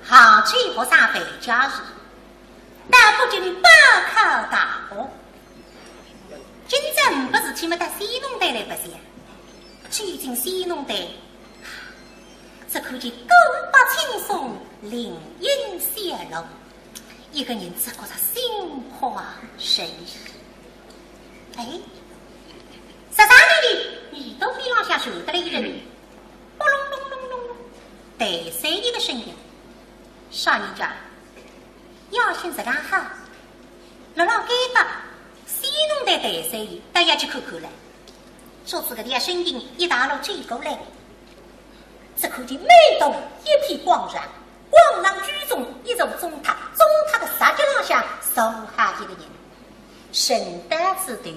好去菩萨回家日，但不仅你报考大学，今朝不是去没得西农队来不是？去进西农队，这可见高拔轻松，灵隐显露，一个人只觉着心花神怡。哎，13年里，耳朵边浪向传得来一阵“轰隆隆隆隆隆”第三一个声音。少年家，要心质量好，辣辣街道西农队第三一，大家去看看来。说这个的声音一大路追过来，只看见每栋一片光亮，光廊居中一座钟塔，钟塔的石阶浪向坐下一个人，身单子短，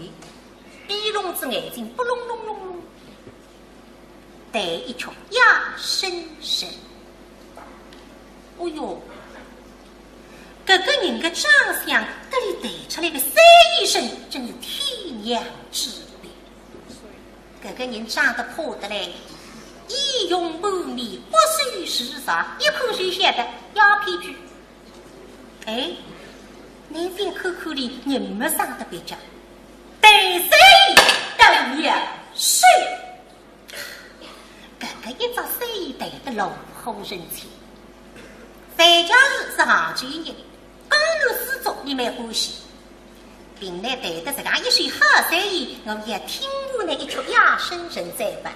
闭笼子眼睛不隆隆隆隆，带一曲哑声声。哦哟，这个人的长相，这里带出来的三一声，真是天壤之别。这个人长得破得来，仪容满面，不虚实啥，一看就晓得要偏居。哎，南边口口里人没长得别家，第三都要谁？这个一朝生意带得落后人前。范家是行军人，江南四族你蛮欢喜，并来带得这样一首好生意，我也听过那一曲哑声声在办，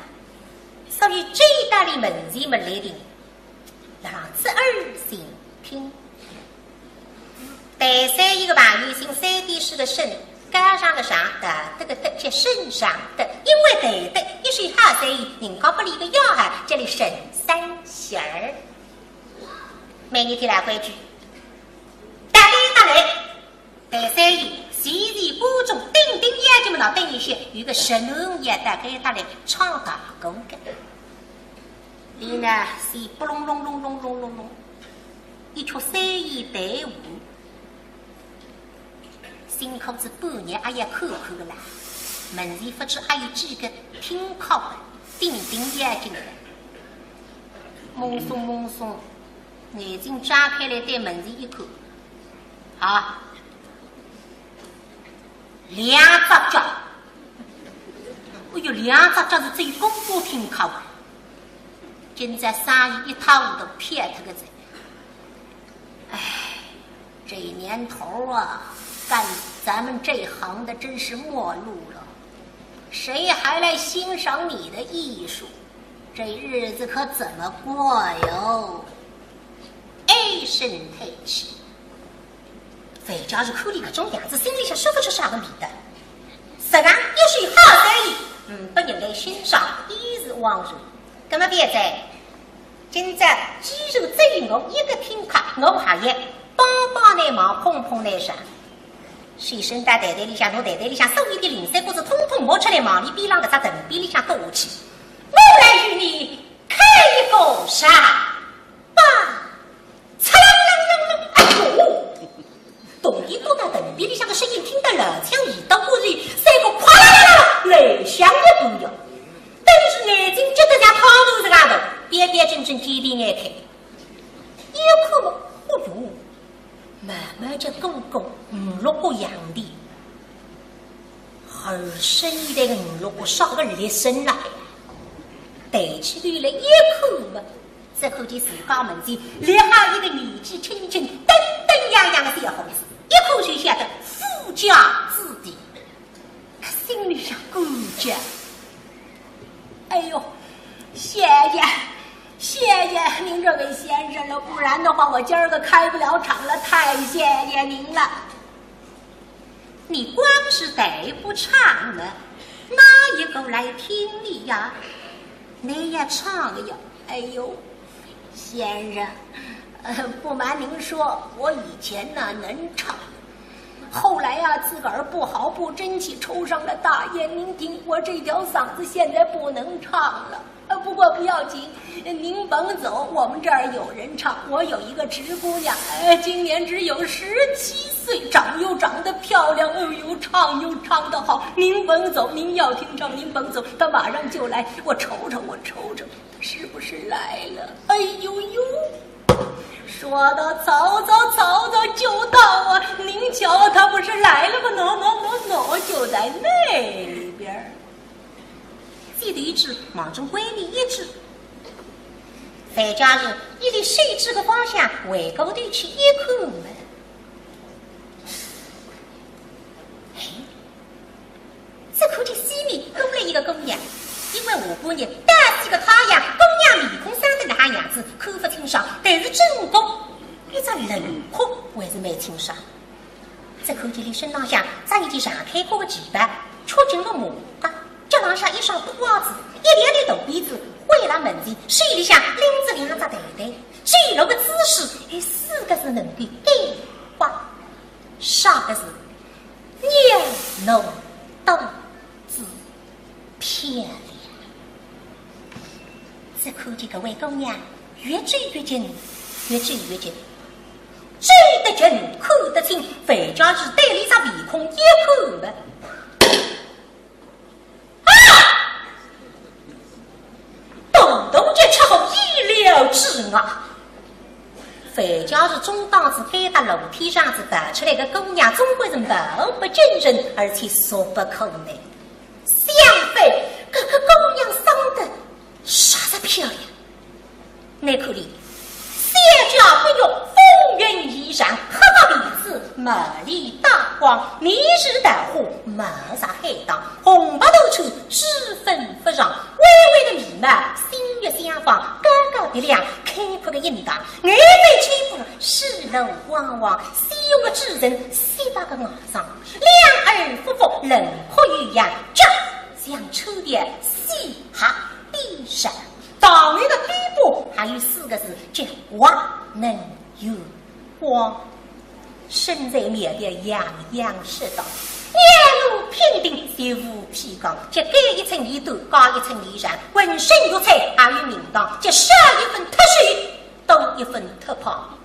所以这一代里门前没来的，让此耳心听。第三一个朋友姓三点水的省，加上个上得个接身上的，因为带得一首好生意，人家不理个要害，这里省三弦儿。每年天来规矩，大来，第三一，习习播种，盯盯眼睛们脑瞪一些，有个神农也大概他来唱大工的，里呢是不隆隆隆隆隆隆隆，一出三一队伍，辛苦子半年也要看看的啦，门前不知还有几个听考的，盯盯眼睛的，懵松懵松。眼睛张开来对门前一看，好，两只脚，哎呦，两只脚是最公公听考的，今在生意一塌糊涂，骗他个贼。哎，这年头啊，干咱们这行的真是没路了，谁还来欣赏你的艺术？这日子可怎么过哟？唉声叹气，范家是看你这种样子，心里想说不出啥个味道。实然也许好生意，不人来欣赏，一时枉然。那么别在，今朝肌肉最我一个听课，我下也帮帮来忙，碰碰来上。随身带袋袋里向，侬袋袋里向所有的零散果子，通通摸出来，往里边浪个只藤边里向倒下去。我来与你开一个啥？咚地咚到藤边里向的声音听得冷枪移到过去，三个哗啦啦啦来响的不要，但是眼睛觉得像汤头这样的，边边正正低低眼开，一看嘛，哦哟，慢慢就公公5-6个样的，而深的5-6个少个立身来，抬起头来一看嘛。这看见自家门前立下一个年纪轻轻、登登洋洋的小伙子，一看就晓得富家子弟，心里想感激。哎呦，谢谢您这位先生了，不然的话我今儿个开不了场了，太谢谢您了。你光是带不唱了，哪一个来听你呀？你也唱了呀？哎呦！先生，不瞒您说，我以前呢能唱，后来呀自个儿不好不争气，抽上了大烟。您听，我这条嗓子现在不能唱了。不过不要紧，您甭走，我们这儿有人唱。我有一个侄姑娘，今年只有17岁，长又长得漂亮，又唱又唱得好。您甭走，您要听唱，您甭走，她马上就来。我瞅瞅，是不是来了？哎呦呦！说到曹操就到啊！您瞧，他不是来了吗？喏，就在那边。记得一只忙着闺蜜一只。范家人一离谁这个方向回过头去一看门。这口气西面多了一个姑娘，因为下半日大起个太阳，姑娘面孔生得那样子，看不清爽，但是正宫一张轮廓还是蛮清爽。这口气里身浪向扎一件上开过的旗袍，戳进了马甲，脚浪下一双布袜子，一连的大鼻子，回来门前手里向拎着两只袋袋，这路个姿势有四个字能够变化，上个是袅浓豆子漂亮。这可见各位姑娘越追越近，越追越近，追得近看得清，范家是对里张面孔一看的。这出乎意料之外，范家是中档子该到楼梯上子摆出来的姑娘，总归是貌不惊人，而且俗不可耐。相反，这个姑娘生得啥子漂亮？那口里小脚不用风云衣裳，黑个鼻子美丽大光，面日大火，毛上海荡，红白头球脂粉不让，微微的眉毛，星月相仿，高高的亮，开阔的印堂，眼眉轻薄，视路汪汪，细用的指人细巴个牙上，两耳复复，轮廓玉样，这像秋的细哈地上。当年的底部还有四个字，叫光能有光，身在面的洋洋是道，面如平定，心无披刚，这盖一层衣兜，高一层衣裳，浑身如彩，还有名堂，这少一份特殊，多一份特胖。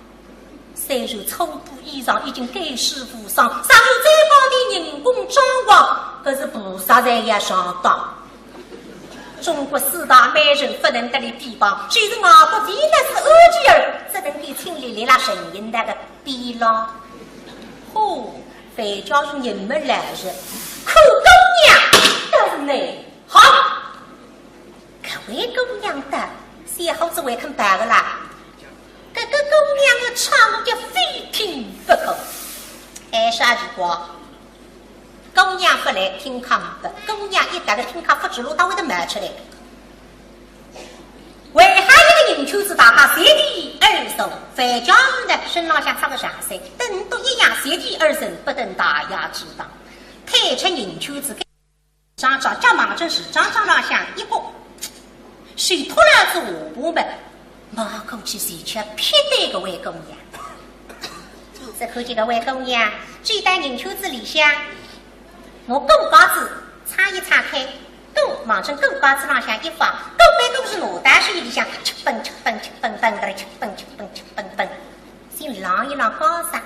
虽然粗布衣裳已经盖世无双，上有最高的人工装潢，可是菩萨在也上当。中国四大美人不能得的比方，就是外国维纳斯欧吉尔只能给清理了神人那个比了。哦，范家是你们来人，可姑娘都是你好，各位姑娘的，谁好子会肯白的啦？这个姑娘的唱的非听不可，爱啥地方？姑娘不来听课不，姑娘一打个听课不知路，她会得卖出来。为还有个人球子大家随地而走，范家人呢身浪向插个上山，等都一样随地而生，不等大雅之当。太出人球子，张张这忙正是张张浪向一个，谁突然是我们，马过去谁却撇对个位姑娘。这可几个位姑娘，这单人球子里向。我狗瓜子擦一擦开，狗忙成狗瓜子浪向一放，狗背狗是脑袋水里向吃蹦的了吃蹦，先浪一浪高上，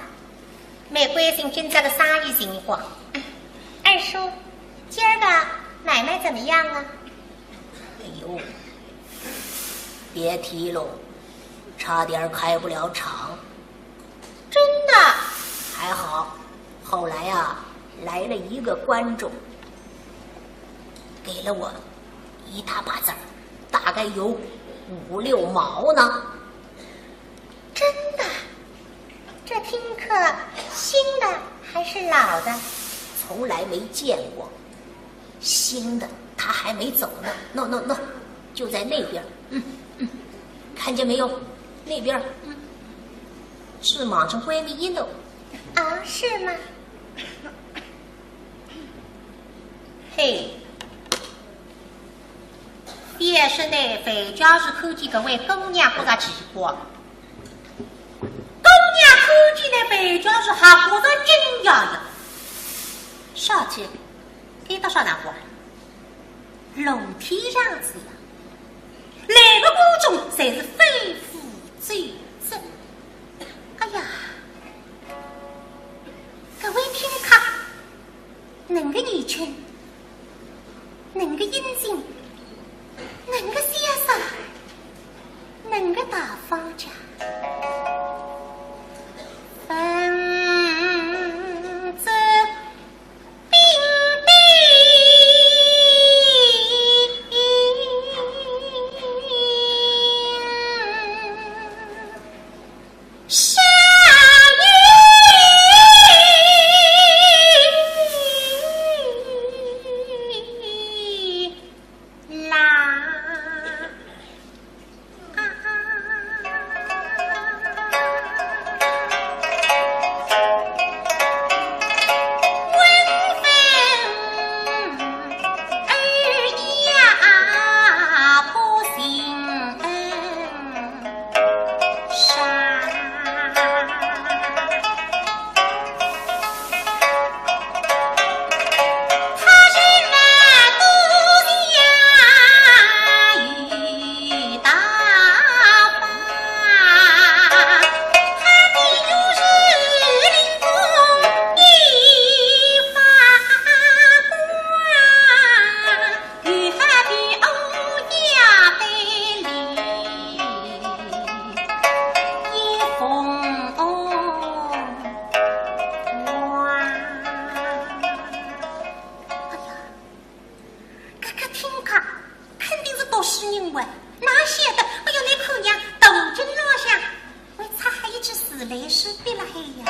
没关心今朝的生意情况。二叔，今儿个买卖怎么样啊？哎呦，别提了，差点开不了厂。真的？还好，后来啊。来了一个观众，给了我一大把子儿，大概有5、6毛呢。真的？这听课新的还是老的？从来没见过。新的他还没走呢。No， 就在那边。看见没有？那边。是忙着闺蜜一楼。啊，是吗？嘿，也是呢，范家是看见各位姑娘不大奇怪，姑娘看见呢，范家是还不大惊讶的。小姐，给到啥地方？楼梯上子呀，来个观众才是非富最正。哎呀，各位听课，能个女群。能个英俊，能个潇洒，能个大方家。哪晓得，哎呦，那婆娘斗争落下，为擦还一只死雷是别了黑呀。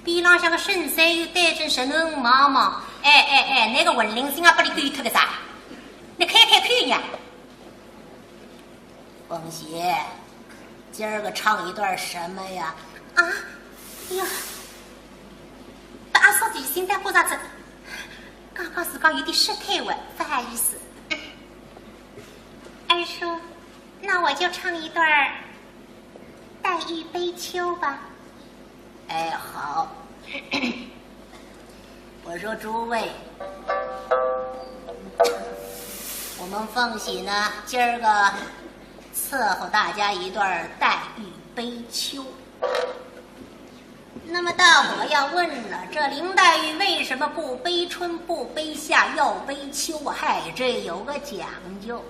边浪向个身材又带着神恩毛毛，那个文铃声啊，把你给脱个啥？你看呀！凤喜，今儿个唱一段什么呀？啊，哟，阿嫂子现在过啥子？刚刚是讲有点失态了，不好意思。二叔，那我就唱一段《黛玉悲秋》吧。哎，好。我说诸位，我们凤喜呢，今儿个伺候大家一段《黛玉悲秋》。那么大伙要问了，这林黛玉为什么不悲春不悲夏要悲秋？嗨，这有个讲究。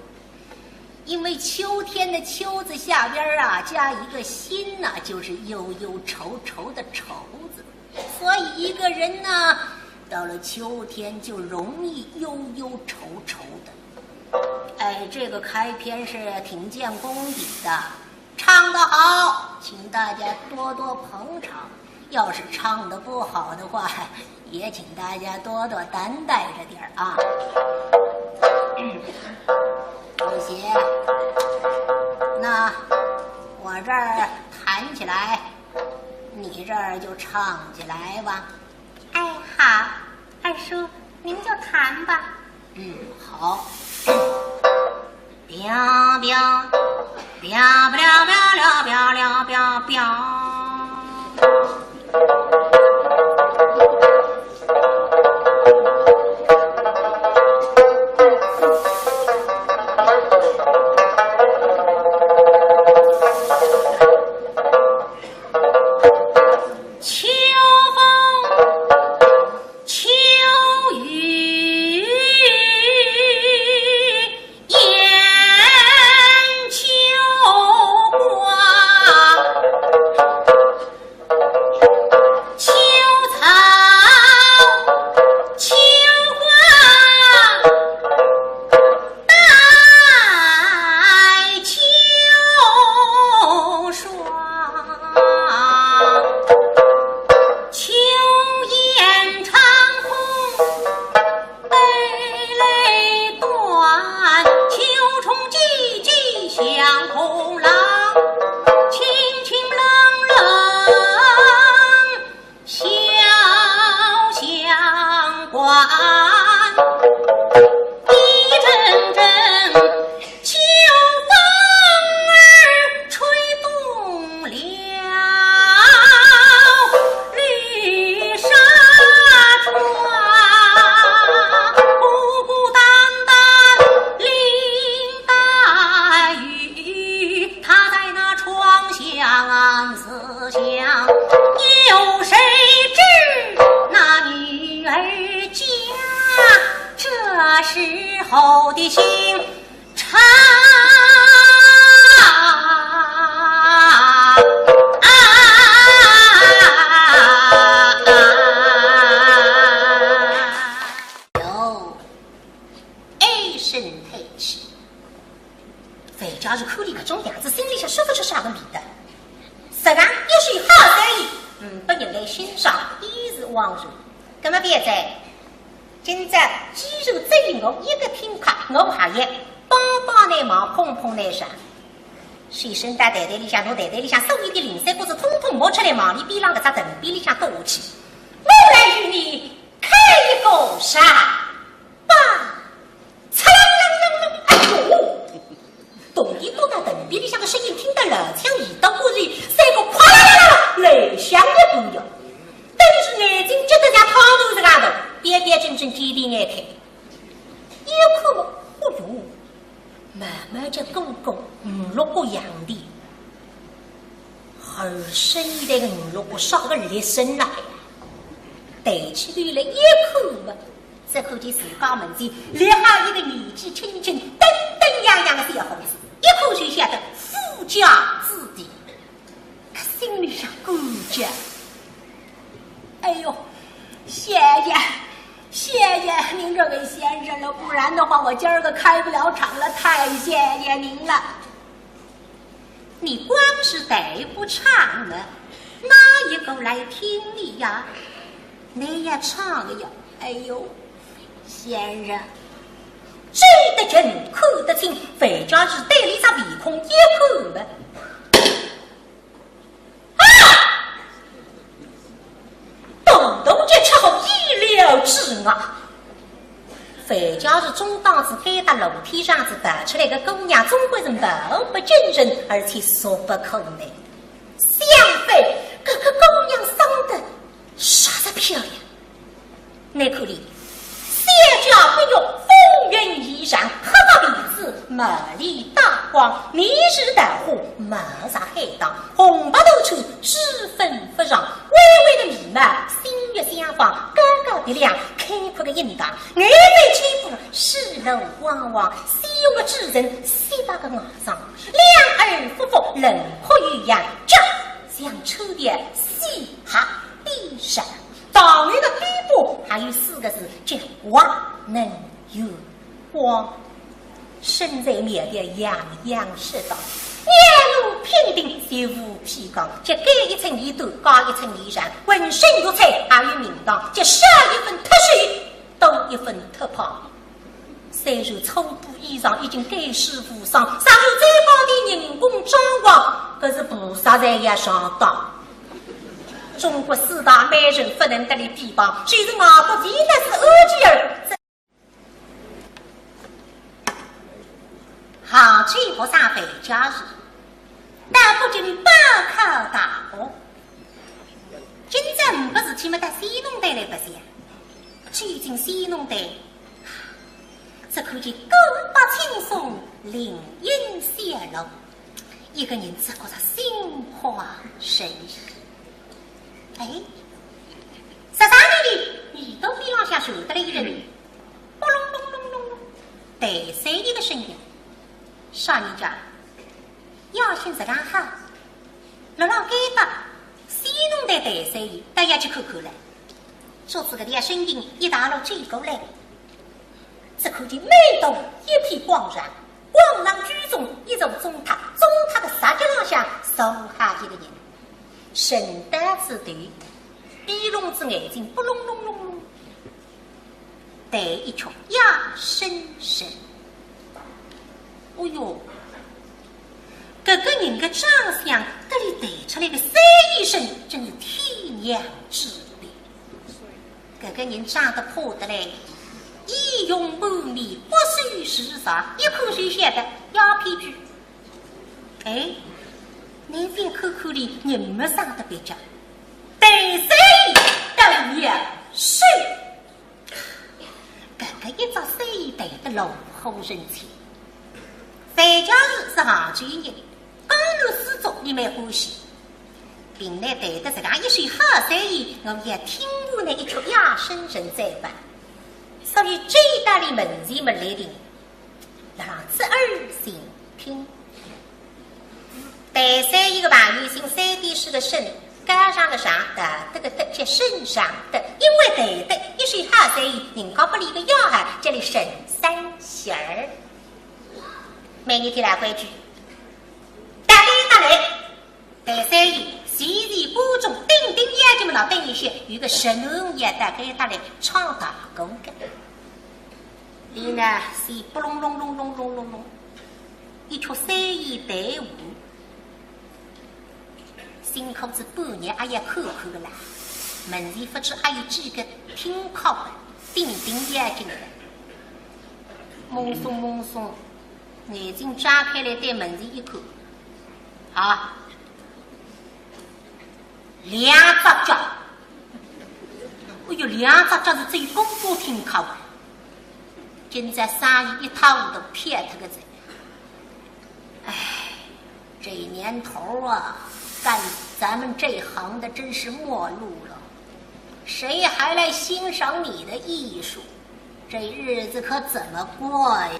因为秋天的秋字下边啊加一个心呐，就是忧忧愁愁的愁字，所以一个人呢到了秋天就容易忧忧愁愁的。哎，这个开篇是挺见功底的，唱得好请大家多多捧场，要是唱得不好的话也请大家多多担待着点啊。不行，那我这儿弹起来，你这儿就唱起来吧。哎，好，二叔您就弹吧。好。彪彪彪彪彪彪彪彪彪。相思想，有谁知的心肠。有一声叹气，范家是口里搿种样子，心里想说不出啥个味道。实上也许好生意，不人来欣赏，一时枉然。葛么别在，今朝鸡肉追我一个听课，我下一包包内忙，碰碰内上。随身带袋袋里向，从袋袋里向所有的零散果子，通通摸出来，往里边浪搿只藤边里向倒下去。我来与你开一个啥？吧！擦啷啷啷啷！哎呦！动地多大藤边里向的声音听得老腔耳朵过去，三个哗啦啦啦雷响一般哟。但是眼睛觉得像掏肚子嘎头，边边正正点点眼开。一看嘛，哦哟，慢慢就公公5-6个样的，而深的5-6个少个立身来，抬起头来一看嘛，只看见自家门前立下一个年纪轻轻、登登洋洋的小伙子，一看就晓得富家子弟，他心里想感激。哎呦，谢谢您这位先生了，不然的话我今儿个开不了场了，太谢谢您了。你光是带不唱了，哪一个来听你呀？你也唱了呀？哎呦，先生，追得近，看得清，范家是对里上鼻孔一看吧。这出乎意料之外，范家是中档子该到楼梯上子摆出来的姑娘，总归是貌不惊人，而且俗不可耐。相反，这个姑娘生得啥子漂亮？那口里小脚不用风云衣裳，黑个鼻子，美丽大光，面是大花，貌上海荡，红白头处，脂粉不让，微微的眉毛，心月相仿，高高的亮，开阔的印堂，眼眉轻薄，视路汪汪，细用的指人，18个牙上，两耳复复，轮廓玉样，这像秋的西哈地上。当年的底部还有4个字，叫光能有光。身在面的洋洋是道，面如平顶，随无披刚，这盖一层衣兜，高一层衣裳，浑身如彩，还有名堂，这少一份脱水，多一份脱胖。虽然粗布衣裳已经盖世无双，上有最高的人工装潢，可是菩萨在也上当。中国4大美人不能得里比榜，谁是外国维纳斯欧吉尔？好去不上回家时，但不仅报考大学，今朝5个事体没得西农队来不行，去进西农队，只看见高拔轻松，灵音泄露，一个人只觉着心花神喜。哎，13年里耳朵边浪向传得来一个人，轰隆隆隆隆隆，第3个声音。少年家，要心质量好，落浪街道，西农队第3位，大家去看看了。桌子搿里声音一大路追过来，只看见满头一片光闪，光廊居中一座钟塔，钟塔的石脚浪向坐下一个人，身单子短，闭笼子眼睛不隆隆隆隆，带一曲压声声。哦哟，这个人的长相，这里带出来的3医生真是天壤之别。这个人长得破得来，仪容满面，不虚实上，一看就晓得要偏居。哎，你再看看里人没长得别家，第3都要水。这个一只3医带得落后人前。范家是行军人，江南四族你蛮欢喜。并来带得这样一首好声音，我也听过那一曲哑声声在吧。所以这一代的门前没来的，让子儿心听。第三一个朋友姓三点水的沈，加上个上的这个叫沈上的，因为对的一水好在人家不里个要害，这里沈三喜儿。每日提来规矩，打雷，第三一习习播种，盯眼睛们老瞪一些，有个神农也带给他来唱打工的。里呢是不隆隆隆隆隆隆隆，一出三一队伍。辛苦子半年也口口的啦，门前不知还有几个听靠的，盯眼睛的，懵松，眼睛张开来对门前一看，好，两只脚，哎呦，两只脚是只有公公听靠的，今在生意一塌糊涂骗他个贼，哎，这年头啊！干咱们这行的真是末路了，谁还来欣赏你的艺术？这日子可怎么过呀？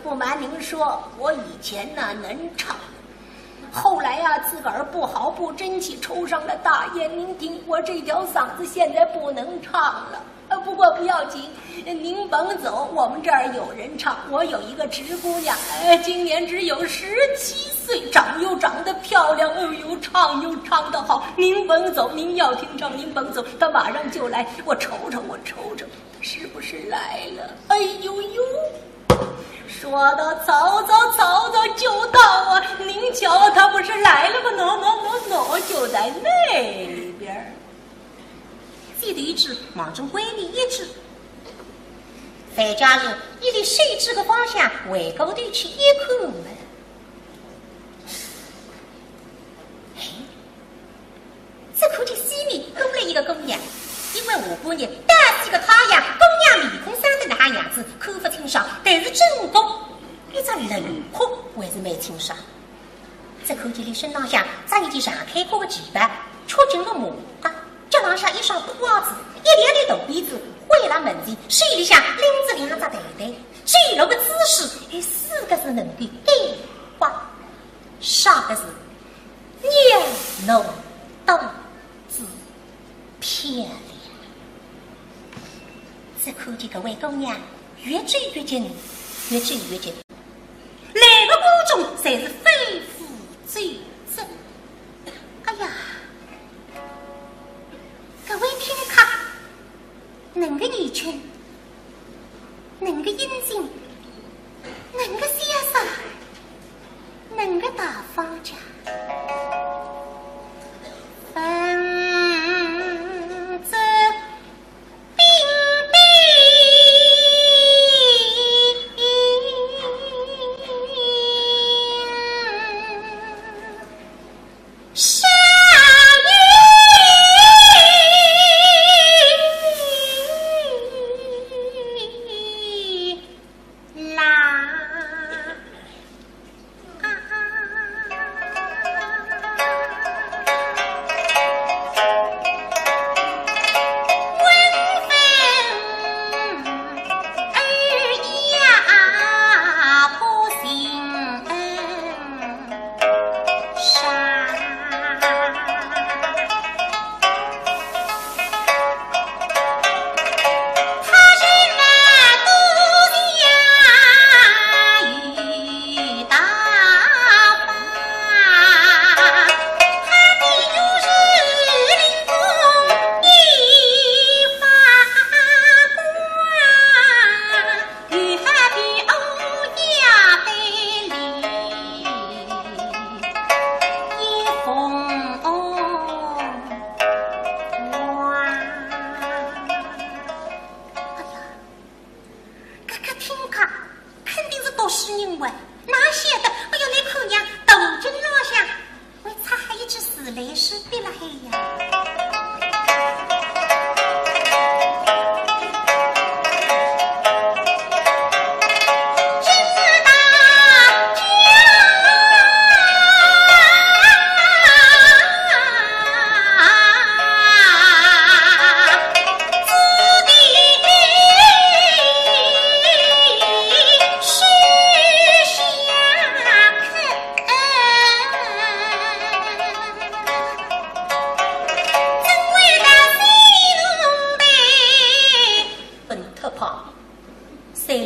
不瞒您说，我以前呢能唱，后来呀自个儿不好不争气，抽上了大烟。您听，我这条嗓子现在不能唱了。不过不要紧，您甭走，我们这儿有人唱。我有一个侄姑娘，今年只有17岁，长又长得漂亮，又唱得好。您甭走，您要听唱，您甭走，她马上就来。我瞅瞅，是不是来了？哎呦呦！说到曹操就到啊！您瞧，他不是来了吗？no，就在那边。记得一只忙中归里一只，再加上一离谁这个方向回过头去一看门，这口气西面多了一个姑娘，因为我姑娘大是个太阳，姑娘面孔生的那样子，口不清爽，但是正宫一张轮廓还是蛮清爽。这口气里身上下扎一件上开过的旗袍，戳进了马褂。脚上下一双大袜子，一连的大鼻子，回来门前，手里向拎着两只袋袋，这楼个姿势，四个字能够变化，上个字娘浓豆子漂亮。这可见各位姑娘越追越近，来个观众才是肺腑最正。哎呀！各位听看，恁个眼睛，恁个眼睛，恁个先生，恁个大方家，分着冰冰。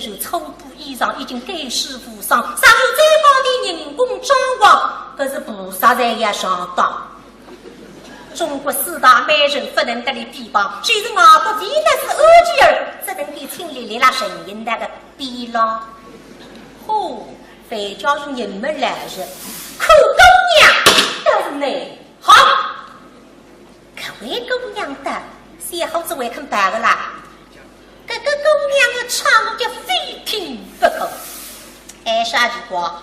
身粗布衣裳已经盖世无双，上有最高的人工装潢，可是菩萨在也上当。中国四大美人不能得的地方，虽是外国维纳斯欧吉尔只能给清理来了神人那个比了。哦，反正是你们来人，可姑娘倒是你好，可为姑娘的，谁好只会肯办的啦？这个姑娘的唱的非听不可，还啥情况？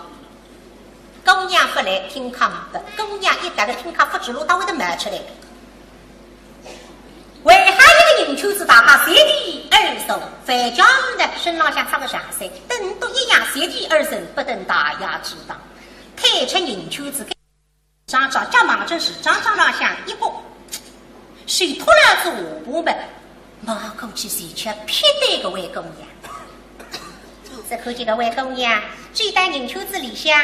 姑娘不来听课不，姑娘一打个听课不知路，她会得卖出来的。为啥一个人秋子大家随地而走，反正呢身上像差个上岁，等都一样随地而走，不等大雅之道。太成人秋子张张加忙真是张张让像一个，谁突然是我部门，马过去谁却偏对个为姑娘。这可几个为姑娘，最带人秋子里向。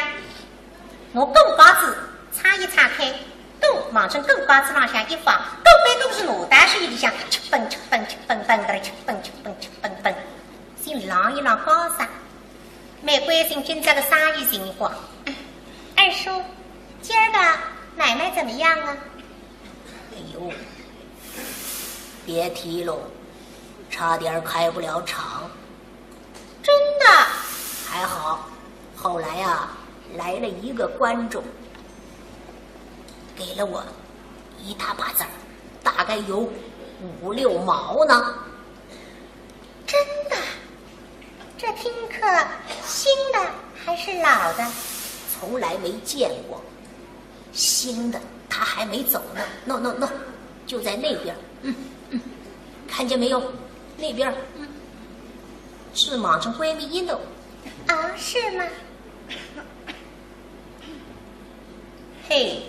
我狗嘎子擦一擦开，狗忙成狗嘎子上向一放，狗背都是脑袋是里向吃蹦吃蹦吃蹦蹦的吃蹦吃蹦吃蹦蹦，先浪一浪高上，没关心今这个生意情况。二叔，今儿个买卖怎么样啊？哎呦，别提了，差点开不了厂。真的？还好，后来啊。来了一个观众，给了我一大把子儿，大概有5、6毛呢。真的？这听课新的还是老的？从来没见过。新的他还没走呢。no， 就在那边。看见没有？那边。是忙成闺蜜一楼。啊，是吗？嘿，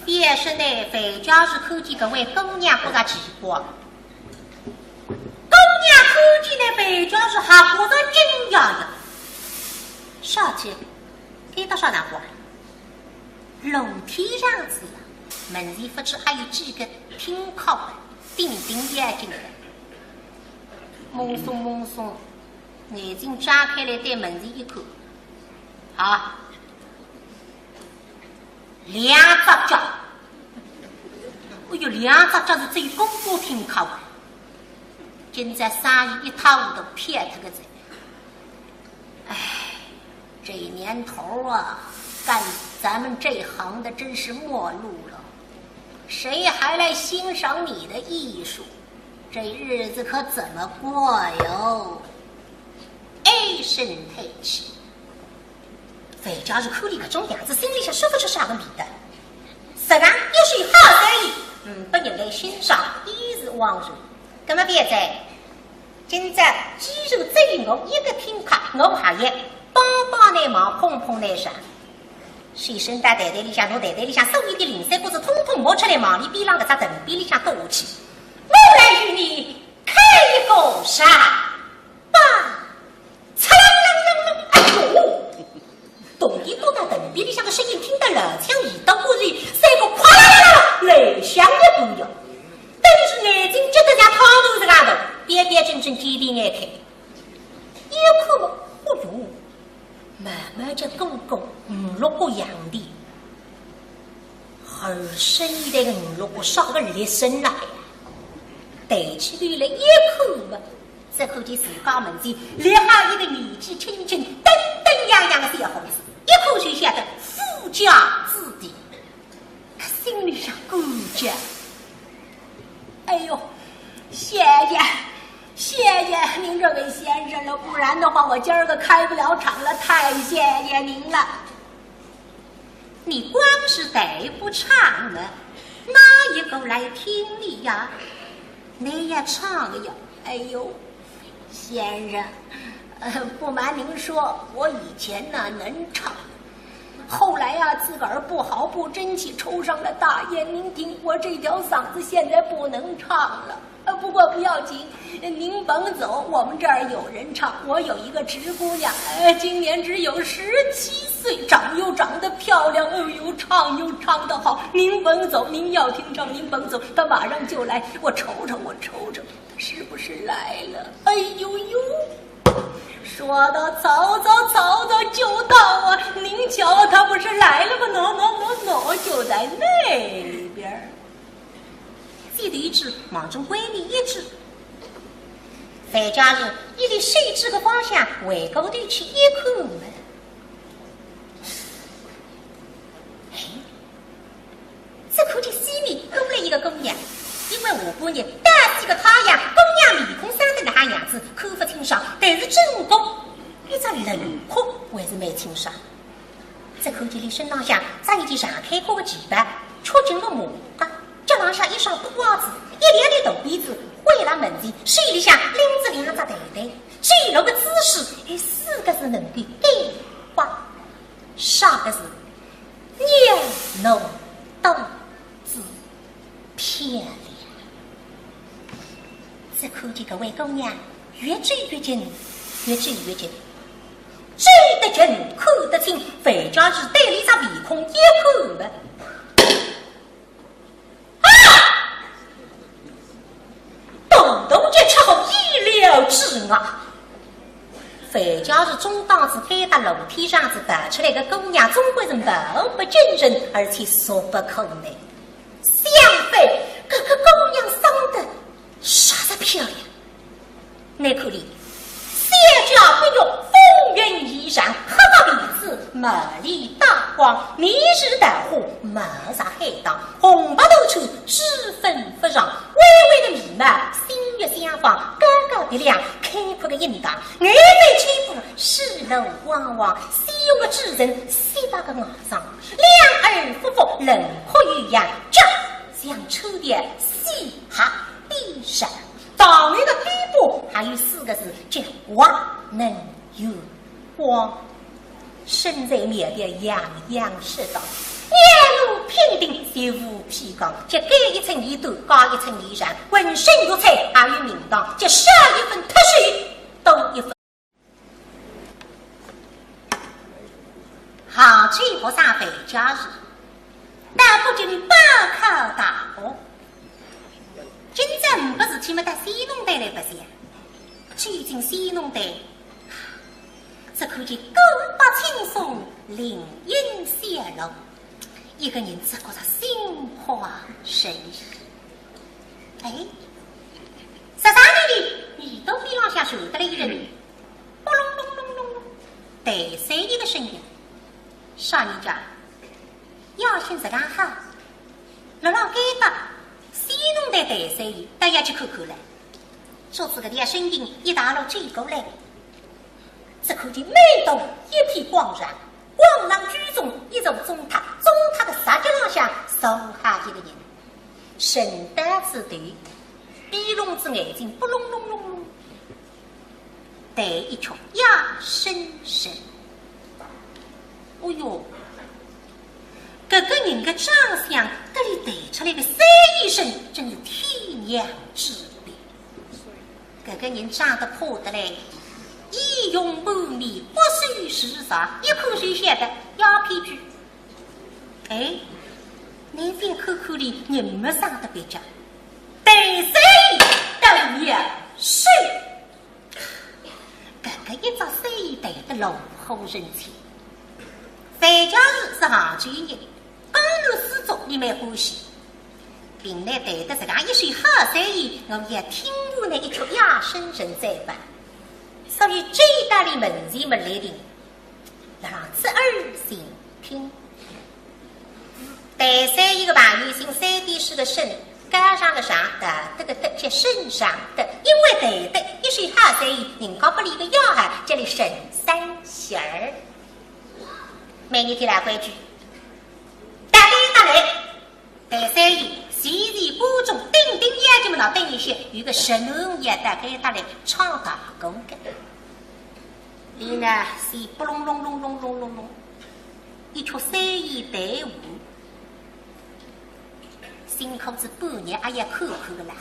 也是呢，反正是看见各位姑娘不大奇怪。姑娘看见呢，反正是还觉得惊讶的。小姐，给到啥难过？楼梯上子呀，门前不知还有几个听课的，定眼睛的。蒙松，眼睛张开来对门前一看，好。2只脚，哎呦，2只脚是最公公听课的，今在生意一塌糊涂，骗他个贼。哎，这年头啊，干咱们这行的真是没路了，谁还来欣赏你的艺术？这日子可怎么过哟？唉声叹气。反正是看你这种样子，心里想说不出啥个味道。实际上又是好生意，不人来欣赏，一时枉然。那么别在，今朝肌肉只有我一个听课，我还要帮来忙，碰来上。随身带袋里向，侬袋里向所有的零散物事，统统摸出来，往里边浪个只藤边里向倒下去。我来与你开一个啥？吧，哎呦！动一动那藤边里向的声音听得冷枪一刀过去，三个哗啦啦啦雷响也不要，但是眼睛觉得像汤头子嘎头，边正点眼开，一看嘛，哦哟，慢慢就公5、6个样的，而深的5、6个少个立身来，抬起头来一看嘛，这看见自家门前立下一个年纪轻轻、登登洋洋的小伙子。一口就吓得富家子弟，心里想感激。哎呦，谢谢您这位先生了，不然的话我今儿个开不了厂了，太谢谢您了。你光是带不唱呢，哪一个来听你呀？你也唱呀？哎呦，先生。不瞒您说，我以前呢能唱，后来呀，自个儿不好不争气，抽上了大烟。您听，我这条嗓子现在不能唱了。不过不要紧，您甭走，我们这儿有人唱。我有一个侄姑娘，今年只有17岁，长又长得漂亮，又唱又唱得好。您甭走，您要听唱，您甭走，她马上就来。我瞅瞅，她是不是来了？哎呦呦！说到曹操就到啊！您瞧，他不是来了吗？喏，就在那边。记得一只忙中闺蜜一只，范家人一离谁知个方向回过头去一看嘛，这口的西面多了一个姑娘，因为我姑娘大几个太阳，姑娘面孔生得那样子，口不清爽，但是正宫一张轮廓还是蛮清爽。这口的里身上下扎一件上开过的旗袍，出进了马甲。脚浪下一双布袜子，一连的大鼻子，灰了门前，手里向拎着2只袋袋，最楼的姿势，4个字能够变化，上个字妞浓豆子漂亮。这可见各位姑娘越追越近，越追越近，追得近看得清，范家是对里张面孔一看的。东家吃后意料之外，范家是中档次开到楼梯上子摆出来的姑娘，总归是貌不惊人，而且俗不可耐。相反，这个姑娘生得啥子漂亮？那口里三脚不用风云衣裳，黑个鼻子美丽大光，面日大火，貌上海荡，红白头处脂粉不让，微微的眉毛，心月相仿，高高的亮，开阔的印堂，眼眉轻步，视路汪汪，西用的智人，7、8个牙上，两耳夫妇，轮廓玉样，这像秋天西哈地上。当年的底部还有4个字，叫光能有光。身在面边洋洋是道，面如平定，随无披刚，这盖一层衣兜，高一层衣裳，浑身如彩，还有名堂，这少一分特许，多一分。好吹不上回家日，但不仅你报考大学。今朝5个事体没到西农队来不行，去进西农队，这可见高大轻松，灵隐显露，一个人只觉着心花神怡。13年里，耳朵边浪下传得来一阵轰隆隆隆隆隆第3一个声音，少年家要心自家好，老老该的。西农队第3一，大家去看看了。说这个的声音一大路追过来，这可见每栋一片光亮，光廊居中一座钟塔，钟塔的石脚浪下坐下一个人，身带子短，鼻笼子眼睛不隆隆隆隆，带一曲压声声。哦哟！这个人的长相，这里带出来的3医生，真是天壤之别。这个人长得破得来，仪容满面，不虚实啥，一看就晓得要偏剧。那边口口里人没长得别家，第3等也是。这个一招3医带得龙虎人前，范家是行专业。刚入四中，你蛮欢喜，并来带得自家一身好3医，我也听我那一曲哑声声在办，所以这一代的门前没来定，让此耳心听。第3一个朋友姓3点水的身，加上个上得个得，叫身上的，因为带得一身好3医，人家不理个要害，这里神3弦儿。每年天来规矩。第3医习习播种，盯盯眼睛们脑瞪一些，有个12年大概他来唱大工的，你呢是不隆隆隆隆隆隆隆，一曲出3言队伍，辛苦子半日也要看看的啦。